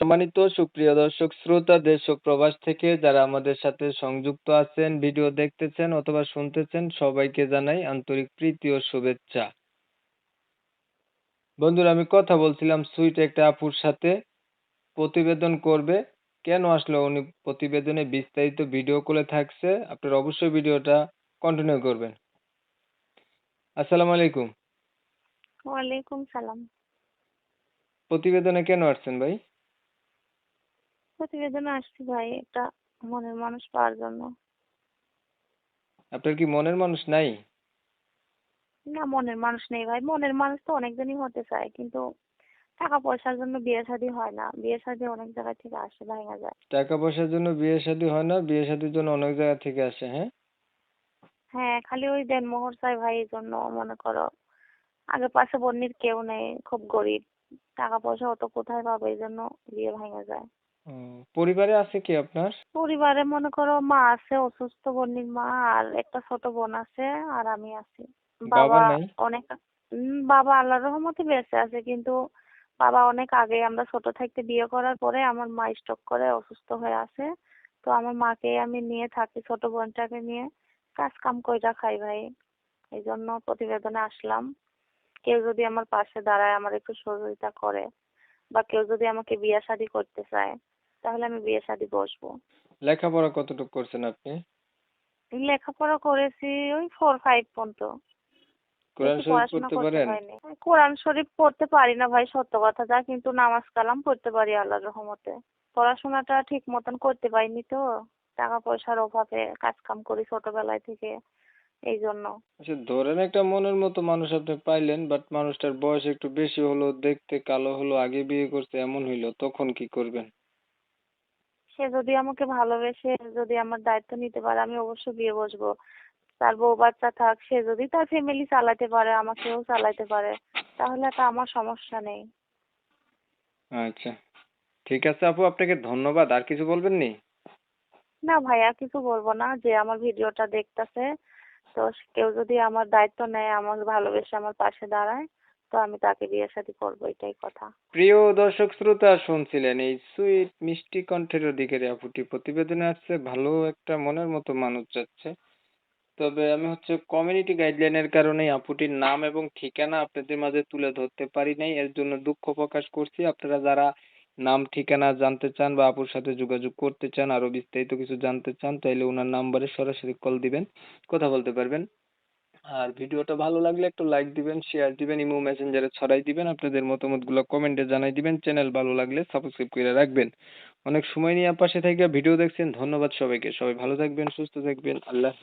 সম্মানিত সুপ্রিয় দর্শক শ্রোতা দেশ ও প্রবাস থেকে যারা আমাদের সাথে সংযুক্ত আছেন, ভিডিও দেখতেছেন অথবা শুনতেছেন সবাইকে জানাই আন্তরিক প্রীতি ও শুভেচ্ছা। বন্ধুরা আমি কথা বলছিলাম সুইট একটা আপুর সাথে, প্রতিবেদন করবে। কেন আসলো উনি প্রতিবেদনে বিস্তারিত ভিডিও কলে থাকছে, আপনারা অবশ্যই ভিডিওটা কন্টিনিউ করবেন। আসসালামু আলাইকুম। ওয়ালাইকুম সালাম। প্রতিবেদনে কেন আসছেন ভাই? প্রতিবেদনে আসছি ভাই একটা মনের মানুষ পাওয়ার জন্য। আপনার কি মনের মানুষ নাই? না, মনের মানুষ নেই ভাই। মনের মানুষ তো অনেকজনই হতে চায়, কিন্তু টাকা পয়সার জন্য বিয়ে শাদী হয় না। বিয়ে শাদী অনেক জায়গা থেকে আসে, ভাঙা যায়। টাকা পয়সার জন্য বিয়ে শাদী হয় না, বিয়ে শাদীর জন্য অনেক জায়গা থেকে আসে, হ্যাঁ? হ্যাঁ, খালি ওই দেনমোহর চাই ভাই। এই জন্য মনে করো আগে পাশে বন্নির কেউ নেই, খুব গরিব। টাকা পয়সা অত কোথায় পাবে, এই জন্য বিয়ে ভাঙা যায়। ও, পরিবারে আছে কি আপনার? পরিবারে মনে করো মা আছে, অসুস্থ বন্নির মা, আর একটা ছোট বোন আছে, আর আমি আছি। বাবা বাবা নাই? অনেক বাবা আল্লাহর রহমতে বেঁচে আছে, কিন্তু বাবা অনেক আগে, আমরা ছোট থাকতে বিয়ে করার পরে আমার মা স্ট্রোক করে অসুস্থ হয়ে আছে। তো আমার মাকে আমি নিয়ে থাকি, ছোট বোনটাকে নিয়ে কাজ কাম কইরা খাই ভাই। এই জন্য প্রতিবেদনে আসলাম। কেউ যদি আমার পাশে দাঁড়ায়, আমার একটু সহযোগিতা করে, বা কেউ যদি আমাকে বিয়ে শাদী করতে চায়, তাহলে আমি বিয়ে শাদী বসবো। লেখাপড়া কতটুকু করছেন আপনি? লেখাপড়া করেছি ওই 4-5 পর্যন্ত। কোরআন বেশি শরীফ পড়াশোনা পড়তে করতে পারেন? হয়নি। কোরআন শরীফ পড়তে পারি না ভাই, সত্য কথা যা, কিন্তু নামাজ কালাম পড়তে পারি আল্লাহর রহমতে। পড়াশোনাটা ঠিক মতন করতে পারিনি তো, টাকা পয়সার অভাবে কাজ কাম করি ছোটবেলায় থেকে, এই জন্য। আচ্ছা, ধরেন একটা মনের মতো মানুষ আপনি পাইলেন, বাট মানুষটার বয়স একটু বেশি হলো, দেখতে কালো হলো, আগে বিয়ে করছে এমন হইলো, তখন কি করবেন? সে যদি আমাকে ভালোবেসে, যদি আমার দায়িত্ব নিতে পারে, আমি অবশ্যই বিয়ে বসবো। তার বউ বাচ্চা থাক, সে যদি তার ফ্যামিলি চালাতে পারে, আমাকেও চালাতে পারে, তাহলে তো আমার সমস্যা নেই। আচ্ছা, ঠিক আছে আপু, আপনাকে ধন্যবাদ। আর কিছু বলবেন নি? না ভাইয়া, কিছু বলবো না। যে আমার ভিডিওটা দেখতাছে, তো কেউ যদি আমার দায়িত্ব নেয়, আমার ভালোবেসে আমার পাশে দাঁড়ায়, তো আমি তাকে বিয়ে শাদী করবো, এটাই কথা। প্রিয় দর্শক শ্রোতা, শুনছিলেন এই সুইট মিষ্টি কণ্ঠের অধিকারী আপুটি প্রতিবেদনে আসছে, ভালো একটা মনের মতো মানুষ যাচ্ছে। তবে আমি কমিউনিটি গাইডলাইনের কারণে আপুটির নাম এবং ঠিকানা আপনাদের মাঝে তুলে ধরতে পারি নাই, এর জন্য দুঃখ প্রকাশ করছি। আপনারা যারা নাম ঠিকানা জানতে চান বা আপুর সাথে যোগাযোগ করতে চান, আরো বিস্তারিত কিছু জানতে চান, তাইলে ওনার নাম্বারে সরাসরি কল দিবেন, কথা বলতে পারবেন। আর ভিডিওটা ভালো লাগলে একটু লাইক দিবেন, শেয়ার দিবেন, ইমো মেসেঞ্জারে ছড়াই দিবেন, আপনাদের মতামতগুলো কমেন্টে জানাই দিবেন। চ্যানেল ভালো লাগলে সাবস্ক্রাইব করে রাখবেন। অনেক সময় নিয়ে পাশে থেকে ভিডিও দেখছেন, ধন্যবাদ সবাইকে। সবাই ভালো থাকবেন, সুস্থ থাকবেন, আল্লাহ